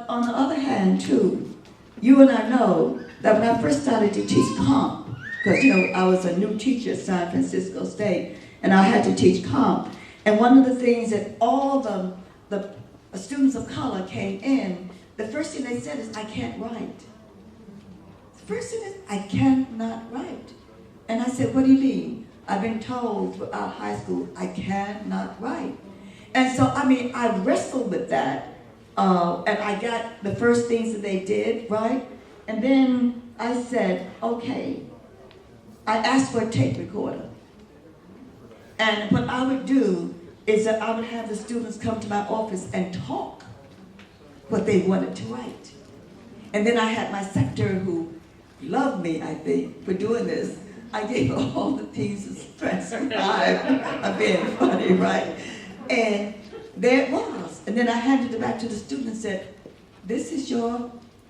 But on the other hand, too, you and I know that when I first started to teach comp, because, I was a new teacher at San Francisco State, and I had to teach comp. And one of the things that all the students of color came in, the first thing they said is, I can't write. The first thing is, I cannot write. And I said, what do you mean? I've been told throughout high school, I cannot write. And so, I wrestled with that. And I got the first things that they did, right? And then I said, okay. I asked for a tape recorder. And what I would do is that I would have the students come to my office and talk what they wanted to write. And then I had my secretary who loved me, I think, for doing this. I gave her all the pieces transcribed. I'm being funny, right? And there it was. And then I handed it back to the student and said, this is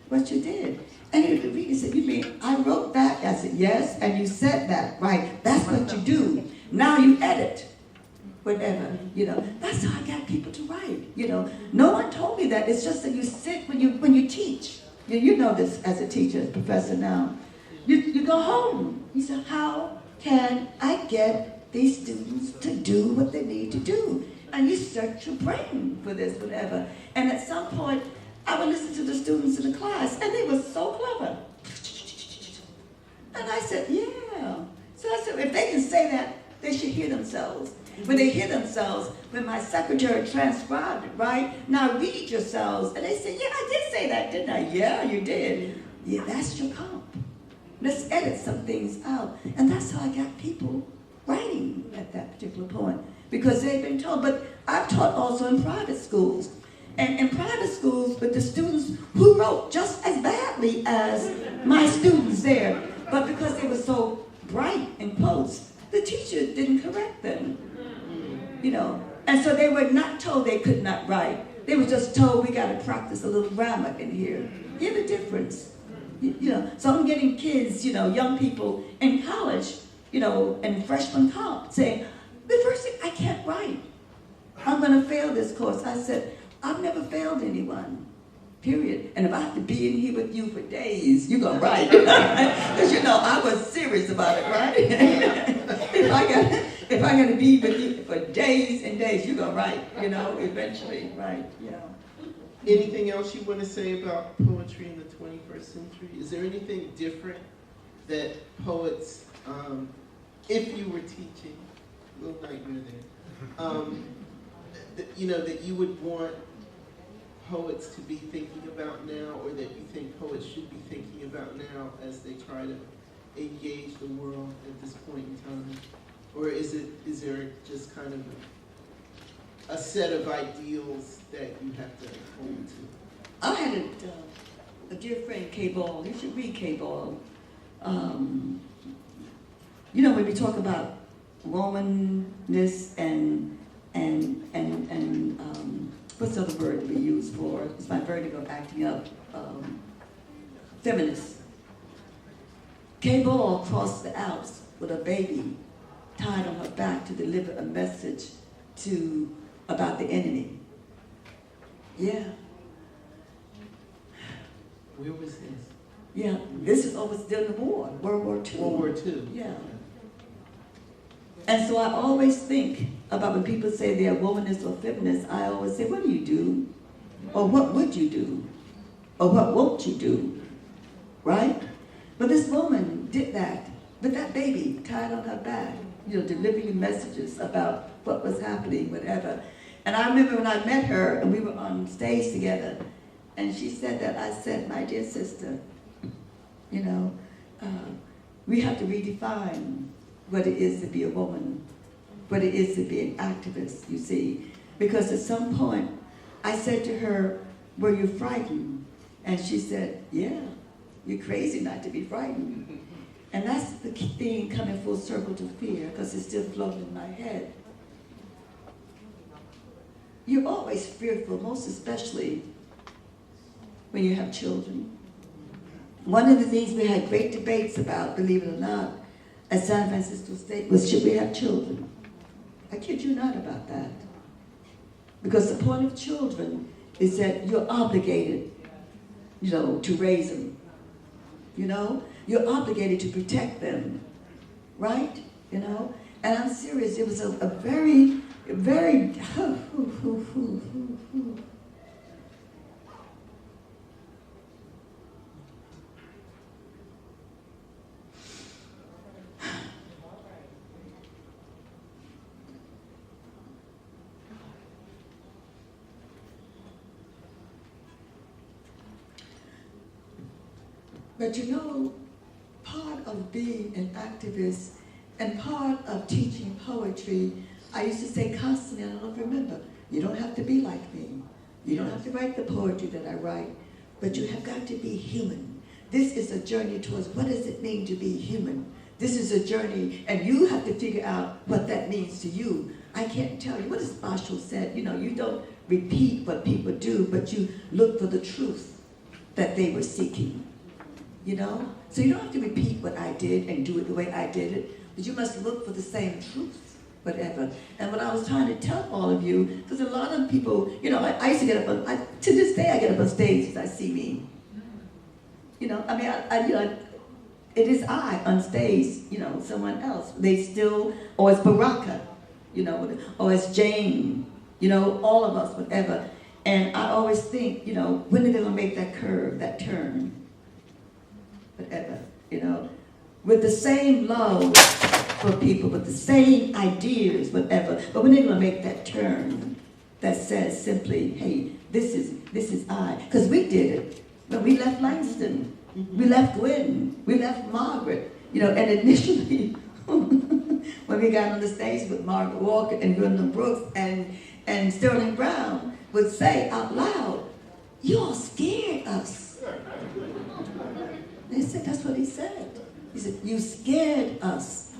what you did. And he would read, he said, you mean, I wrote that? I said, yes, and you said that, right? That's what you do. Now you edit, whatever, That's how I got people to write, No one told me that. It's just that you sit when you teach. You know this as a teacher, as a professor now. You go home. You say, how can I get these students to do what they need to do? And you search your brain for this, whatever. And at some point, I would listen to the students in the class, and they were so clever. And I said, yeah. So I said, if they can say that, they should hear themselves. When they hear themselves, when my secretary transcribed it, right? Now read yourselves. And they said, yeah, I did say that, didn't I? Yeah, you did. Yeah, that's your comp. Let's edit some things out. And that's how I got people writing at that particular point. Because they've been told, but I've taught also in private schools. And in private schools, with the students who wrote just as badly as my students there, but because they were so bright in quotes, the teacher didn't correct them, And so they were not told they could not write. They were just told, we got to practice a little grammar in here. Hear the difference, So I'm getting kids, young people in college, and freshman comp saying, the first thing, I can't write. I'm going to fail this course. I said, I've never failed anyone, period. And if I have to be in here with you for days, you're going to write. Because I was serious about it, right? if I got to be with you for days and days, you're going to write, eventually, right? Anything else you want to say about poetry in the 21st century? Is there anything different that poets, if you were teaching, a little nightmare there, that you would want poets to be thinking about now, or that you think poets should be thinking about now as they try to engage the world at this point in time? Or is there just kind of a set of ideals that you have to hold to? I had a dear friend, Kay Ball. You should read Kay Ball. When we talk about womanness and what's the other word we use for? It's my vertigo acting up. Feminist. Kay Ball crossed the Alps with a baby tied on her back to deliver a message about the enemy. Yeah. Where was this? Yeah, this is over during the war, World War II. World War II. Yeah. And so I always think about when people say they're womanist or feminist, I always say, what do you do? Or what would you do? Or what won't you do? Right? But this woman did that with that baby tied on her back, delivering messages about what was happening, whatever. And I remember when I met her and we were on stage together, and she said that, I said, my dear sister, we have to redefine what it is to be a woman, what it is to be an activist, you see. Because at some point, I said to her, were you frightened? And she said, yeah, you're crazy not to be frightened. And that's the thing coming full circle to fear, because it's still floating in my head. You're always fearful, most especially when you have children. One of the things we had great debates about, believe it or not, at San Francisco State was, should we have children? I kid you not about that. Because the point of children is that you're obligated to raise them. You're obligated to protect them, right? And I'm serious. It was a very, very. But part of being an activist and part of teaching poetry, I used to say constantly, I don't know if you remember, you don't have to be like me. You don't have to write the poetry that I write, but you have got to be human. This is a journey towards what does it mean to be human? This is a journey, and you have to figure out what that means to you. I can't tell you. What has Marshall said? You don't repeat what people do, but you look for the truth that they were seeking. So you don't have to repeat what I did and do it the way I did it, but you must look for the same truth, whatever. And what I was trying to tell all of you, because a lot of people, I used to get up on, to this day I get up on stage as I see me. It is I on stage, someone else. They still, or it's Baraka, or it's Jane, all of us, whatever. And I always think, when are they gonna make that curve, that turn? Whatever, with the same love for people, with the same ideas, whatever. But when they're gonna make that turn that says simply, hey, this is I. Because we did it. When we left Langston, we left Gwen, we left Margaret, and initially when we got on the stage with Margaret Walker and Gwendolyn Brooks and Sterling Brown would say out loud, y'all scared us. They said, that's what he said. He said, you scared us.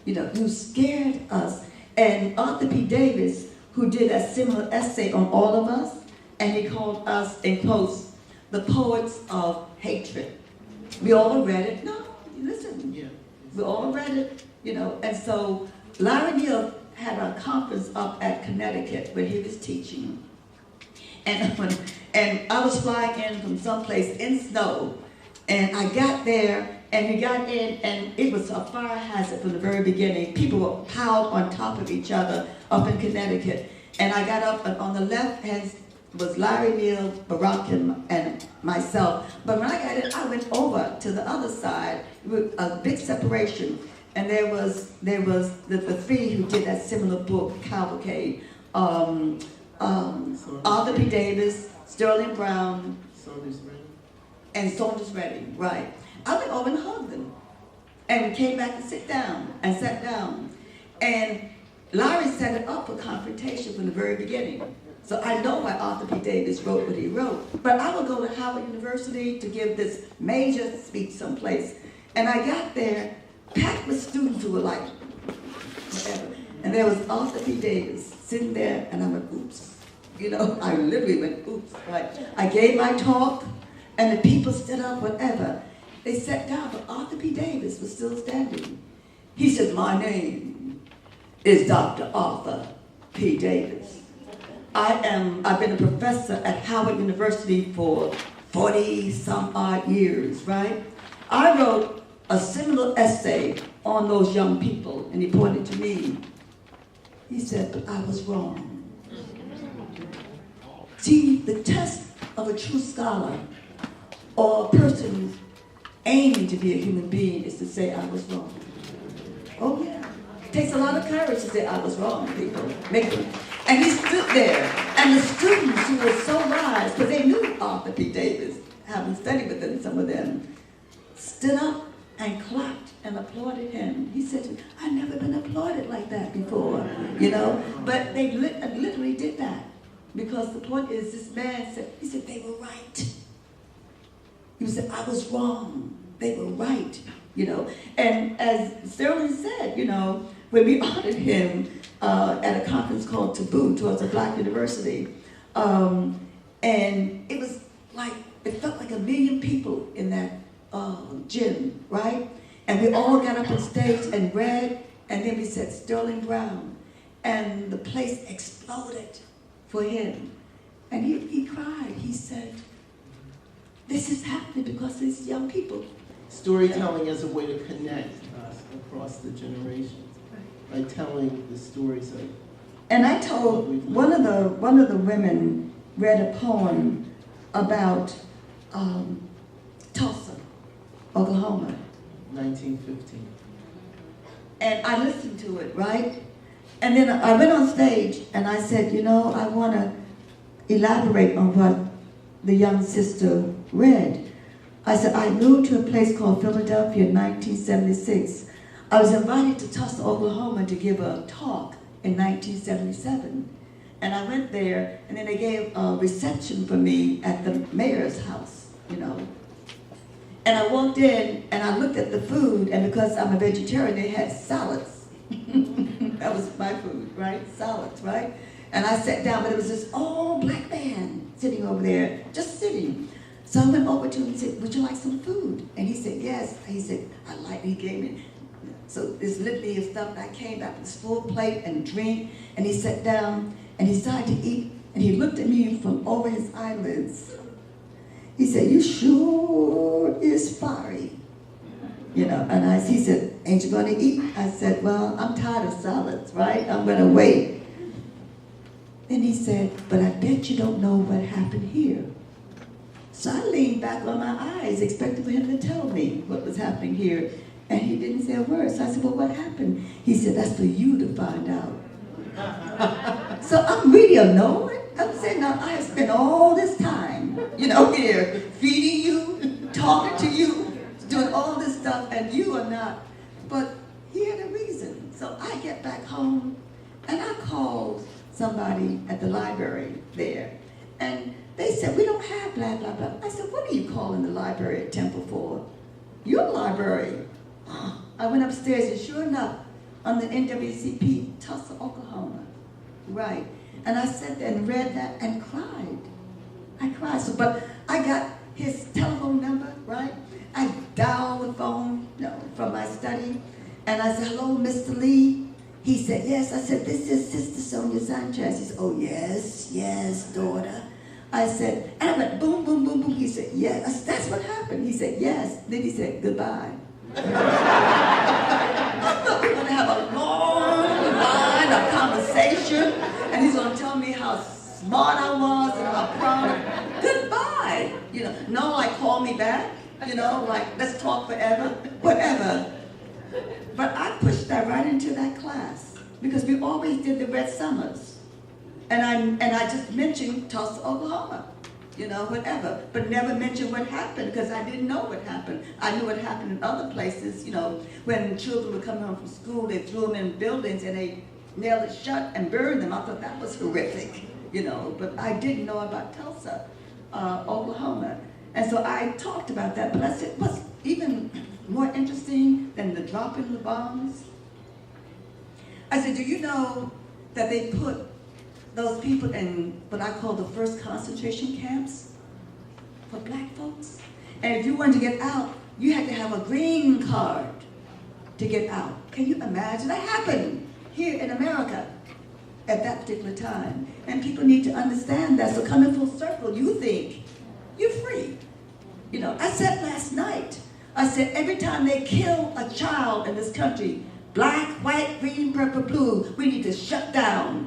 You scared us. And Arthur P. Davis, who did a similar essay on all of us, and he called us, in quotes, the poets of hatred. We all read it. No, listen. Yeah. We all read it, And so Larry Neal had a conference up at Connecticut where he was teaching. And I was flying in from someplace in snow. And I got there, and we got in, and it was a fire hazard from the very beginning. People were piled on top of each other up in Connecticut. And I got up, and on the left hand was Larry Neal, Barack, and myself. But when I got in, I went over to the other side with a big separation. And there was the three who did that similar book, Cavalcade. Arthur P. Davis, Sterling Brown, and Saunders Redding, right. I went over and hugged them. And we came back and sat down. And Larry set it up for confrontation from the very beginning. So I know why Arthur P. Davis wrote what he wrote. But I would go to Howard University to give this major speech someplace. And I got there, packed with students who were like, whatever. And there was Arthur P. Davis sitting there, and I went, oops. I literally went, oops. Right. I gave my talk. And the people stood up, whatever. They sat down, but Arthur P. Davis was still standing. He said, my name is Dr. Arthur P. Davis. I've been a professor at Howard University for 40-some odd years, right? I wrote a similar essay on those young people, and he pointed to me. He said, but I was wrong. See, the test of a true scholar or a person aiming to be a human being is to say, I was wrong. Oh yeah. It takes a lot of courage to say, I was wrong, people. And he stood there, and the students who were so wise, because they knew Arthur P. Davis, having studied with them, some of them, stood up and clapped and applauded him. He said, I've never been applauded like that before, But they literally did that. Because the point is, this man said, they were right. He said, I was wrong. They were right, And as Sterling said, when we honored him at a conference called Taboo towards a Black university, and it was like, it felt like 1 million people in that gym, right? And we all got up on stage and read, and then we said Sterling Brown, and the place exploded for him. And he cried. He said, this is happening because of these young people. Storytelling as a way to connect us across the generations, by telling the stories of. And I told one of the women read a poem about Tulsa, Oklahoma. 1915. And I listened to it, right? And then I went on stage and I said, you know, I want to elaborate on what the young sister read. I said, I moved to a place called Philadelphia in 1976. I was invited to Tulsa, Oklahoma to give a talk in 1977. And I went there, and then they gave a reception for me at the mayor's house, you know. And I walked in, and I looked at the food, and because I'm a vegetarian, they had salads. That was my food, right? Salads, right? And I sat down, but it was this old black man sitting over there, just sitting. So I went over to him and said, would you like some food? And he said, yes. He said, I like it. He gave me. So this litany of stuff, and I came back with this full plate and drink, and he sat down, and he started to eat, and he looked at me from over his eyelids. He said, you sure is fiery. You know, and he said, ain't you gonna eat? I said, well, I'm tired of salads, right? I'm gonna wait. Then he said, but I bet you don't know what happened here. So I leaned back on my eyes, expecting for him to tell me what was happening here. And he didn't say a word. So I said, well, what happened? He said, that's for you to find out. So I'm really annoyed. I'm saying, now I have spent all this time, you know, here, feeding you, talking to you, doing all this stuff, and you are not. But he had a reason. So I get back home, and I called somebody at the library there. And they said, we don't have blah, blah, blah. I said, what are you calling the library at Temple for? Your library. I went upstairs, and sure enough, on the NWCP, Tulsa, Oklahoma. Right. And I sat there and read that and cried. I cried. So, but I got his telephone number, right? I dialed the phone, you know, from my study, and I said, hello, Mr. Lee. He said, yes. I said, this is Sister Sonia Sanchez. He said, oh, yes, yes, daughter. I said, and I went boom, boom, boom, boom. He said, yes. I said, that's what happened. He said, yes. Then he said, goodbye. I thought we were going to have a long line of conversation, and he's going to tell me how smart I was and how proud. Goodbye. You know, no, like, call me back. You know, like, let's talk forever. Whatever. But I pushed that right into that class because we always did the Red Summers. And I just mentioned Tulsa, Oklahoma. You know, whatever, but never mentioned what happened because I didn't know what happened. I knew what happened in other places, you know, when children would come home from school, they threw them in buildings and they nailed it shut and burned them. I thought that was horrific, you know, but I didn't know about Tulsa, Oklahoma. And so I talked about that, but I said, what's even more interesting than the dropping the bombs? I said, do you know that they put those people in what I call the first concentration camps for black folks? And if you wanted to get out, you had to have a green card to get out. Can you imagine? That happened here in America at that particular time. And people need to understand that. So coming full circle, you think you're free. You know, I said last night, I said every time they kill a child in this country, black, white, green, purple, blue, we need to shut down.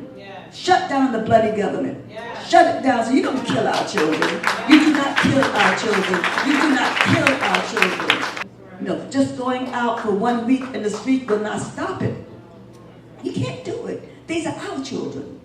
Shut down the bloody government. Shut it down so you don't kill our children. You do not kill our children. You do not kill our children. No, just going out for 1 week in the street will not stop it. You can't do it. These are our children.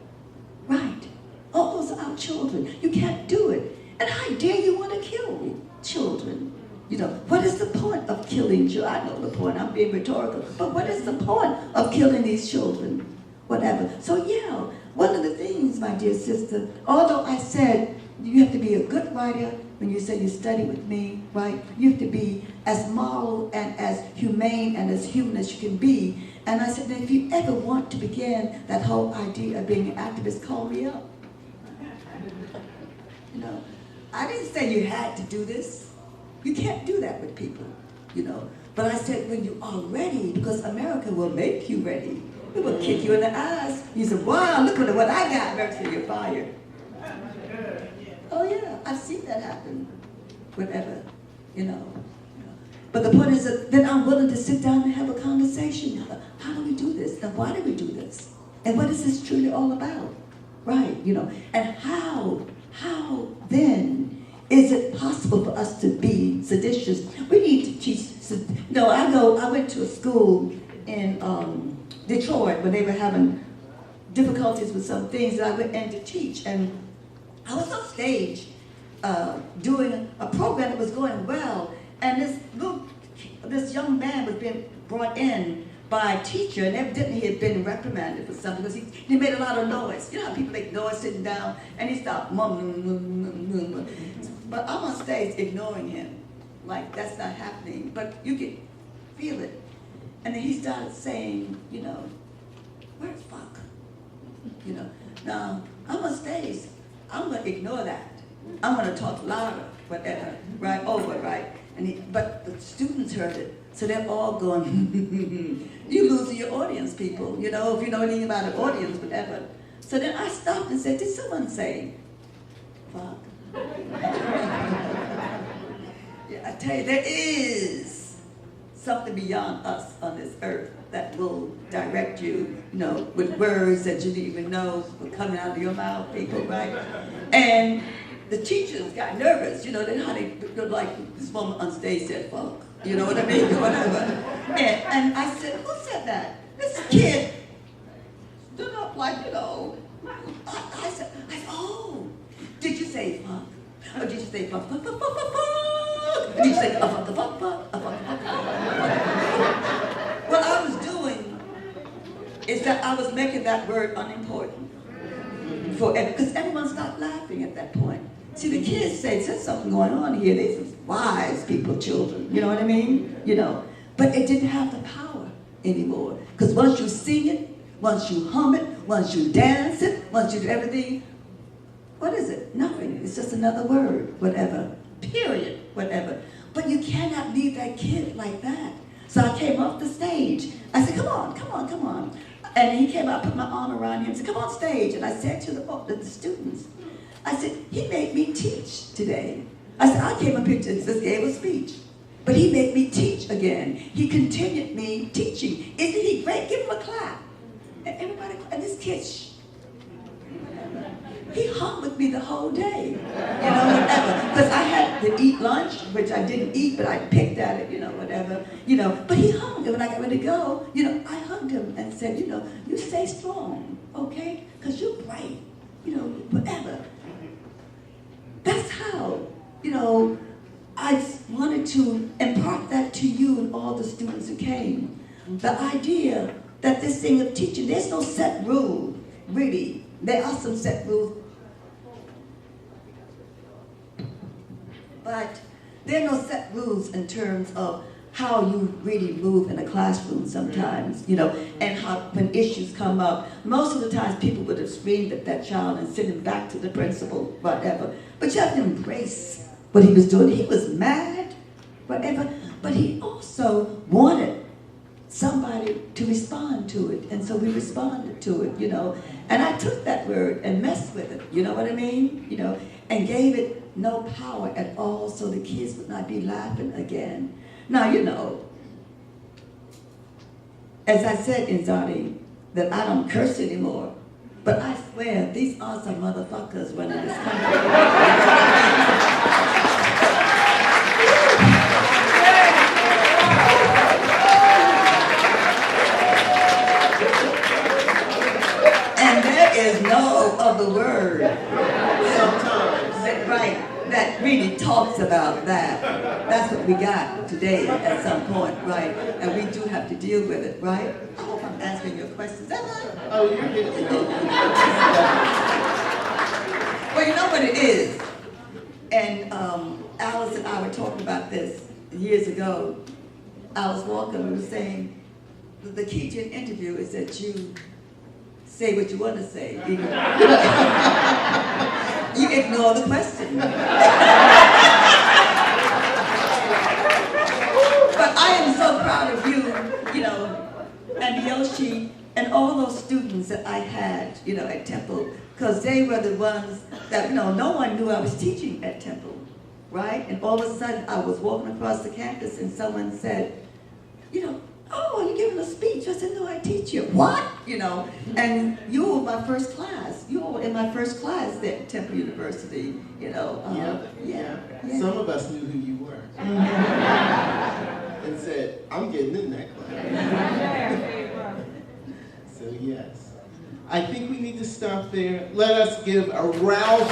Right. All those are our children. You can't do it. And how dare you want to kill children? You know, what is the point of killing children? I know the point. I'm being rhetorical. But what is the point of killing these children? Whatever. So yeah, one of the things, my dear sister, although I said you have to be a good writer when you say you study with me, right? You have to be as moral and as humane and as human as you can be. And I said, if you ever want to begin that whole idea of being an activist, call me up. You know, I didn't say you had to do this. You can't do that with people, you know. But I said when you are ready, because America will make you ready. It will kick you in the ass. You said, wow, look at what I got. America said, you're fired. Oh yeah, I've seen that happen. whatever, you know. But the point is that then I'm willing to sit down and have a conversation. How do we do this? And why do we do this? And what is this truly all about? Right, you know. And how then is it possible for us to be seditious? We need to teach. I went to a school in Detroit when they were having difficulties with some things that I went in to teach. And I was on stage doing a program that was going well. And this young man was being brought in by a teacher, and evidently he had been reprimanded for something because he made a lot of noise. You know how people make noise sitting down, and he stopped mumbling. But I'm on stage ignoring him, like that's not happening. But you can feel it. And then he started saying, you know, where's fuck? You know, now I'm on stage. I'm going to ignore that. I'm going to talk louder, whatever, right over, right? But the students heard it, so they're all going, you losing your audience, people, you know, if you know anything about an audience, whatever. So then I stopped and said, did someone say, fuck? Yeah, I tell you, there is something beyond us on this earth that will direct you, you know, with words that you didn't even know were coming out of your mouth, people, right? And the teachers got nervous, you know, they're like this woman on stage said, fuck, you know what I mean, or whatever. And I said, who said that? This kid stood up like, you know, I said, oh, did you say fuck? Or did you say fuck, fuck, fuck, fuck, fuck, fuck? Did you say fuck, fuck, fuck, fuck, fuck, fuck, fuck? What I was doing is that I was making that word unimportant. Because everyone stopped laughing at that point. See, the kids say, there's something going on here. These are wise people, children. You know what I mean? You know. But it didn't have the power anymore. Because once you sing it, once you hum it, once you dance it, once you do everything, what is it? Nothing. It's just another word, whatever. Period, whatever. But you cannot leave that kid like that. So I came off the stage. I said, come on, come on, come on. And he came out, put my arm around him, and said, come on stage. And I said to the students, I said, he made me teach today. I said, I came up here and just gave a speech. But he made me teach again. He continued me teaching. Isn't he great? Give him a clap. And everybody, and this kid, he hung with me the whole day. You know, whatever. Because I had to eat lunch, which I didn't eat, but I picked at it, you know, whatever. You know, but he hung. And when I got ready to go, you know, I hugged him and said, you know, you stay strong, okay? Because you're bright, you know, whatever. That's how, you know, I wanted to impart that to you and all the students who came. The idea that this thing of teaching, there's no set rule, really. There are some set rules, but there are no set rules in terms of how you really move in a classroom sometimes, you know, and how when issues come up, most of the times people would have screamed at that child and sent him back to the principal, whatever. But you have to embrace what he was doing. He was mad, whatever, but he also wanted somebody to respond to it, and so we responded to it, you know. And I took that word and messed with it, you know what I mean? You know, and gave it no power at all so the kids would not be laughing again. Now, you know, as I said in Nzadi, that I don't curse anymore, but I swear, these are some motherfuckers running this country. And there is no other word. Sometimes. Right. That really talks about that. That's what we got today at some point, right? And we do have to deal with it, right? I hope I'm answering your questions. Am I? Oh, you're hitting it. Well, you know what it is. And Alice and I were talking about this years ago. I was walking, we were saying, the key to an interview is that you say what you want to say. You know? You ignore the question. But I am so proud of you, you know, and Yoshi, and all those students that I had, you know, at Temple, because they were the ones that, you know, no one knew I was teaching at Temple, right? And all of a sudden, I was walking across the campus and someone said, oh, are you giving a speech? I said, no, I teach you. What? And you were my first class. You were in my first class at Temple University, Yeah. Some of us knew who you were. And said, I'm getting in that class. So yes. I think we need to stop there. Let us give a rousing